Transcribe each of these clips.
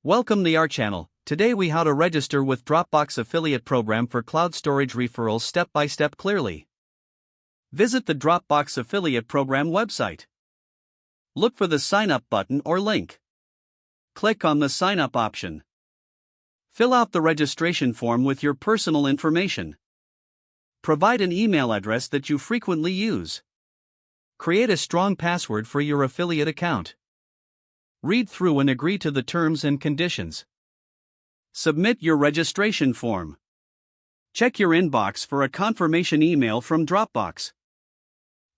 Welcome to our channel. Today we how to register with Dropbox affiliate program for cloud storage referrals step by step clearly. Visit the Dropbox affiliate program website. Look for the sign up button or link. Click on the sign up option. Fill out the registration form with your personal information. Provide an email address that you frequently use. Create a strong password for your affiliate account. Read through and agree to the terms and conditions. Submit your registration form. Check your inbox for a confirmation email from Dropbox.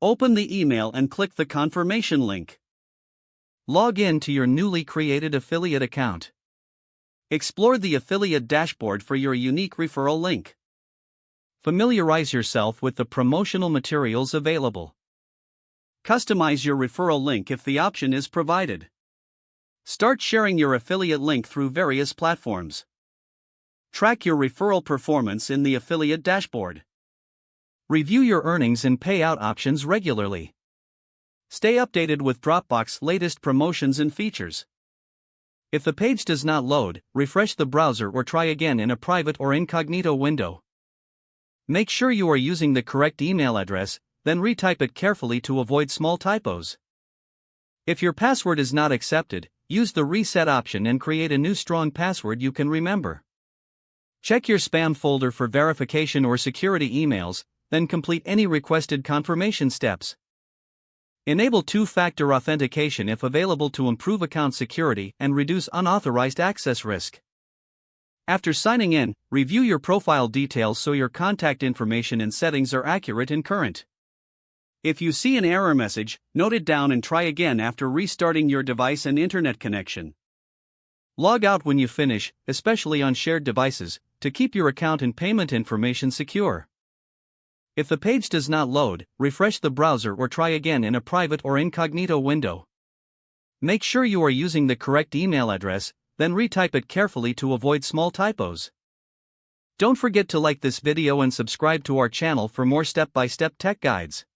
Open the email and click the confirmation link. Log in to your newly created affiliate account. Explore the affiliate dashboard for your unique referral link. Familiarize yourself with the promotional materials available. Customize your referral link if the option is provided. Start sharing your affiliate link through various platforms. Track your referral performance in the affiliate dashboard. Review your earnings and payout options regularly. Stay updated with Dropbox's latest promotions and features. If the page does not load, refresh the browser or try again in a private or incognito window. Make sure you are using the correct email address, then retype it carefully to avoid small typos. If your password is not accepted, use the reset option and create a new strong password you can remember. Check your spam folder for verification or security emails, then complete any requested confirmation steps. Enable two-factor authentication if available to improve account security and reduce unauthorized access risk. After signing in, review your profile details so your contact information and settings are accurate and current. If you see an error message, note it down and try again after restarting your device and internet connection. Log out when you finish, especially on shared devices, to keep your account and payment information secure. If the page does not load, refresh the browser or try again in a private or incognito window. Make sure you are using the correct email address, then retype it carefully to avoid small typos. Don't forget to like this video and subscribe to our channel for more step-by-step tech guides.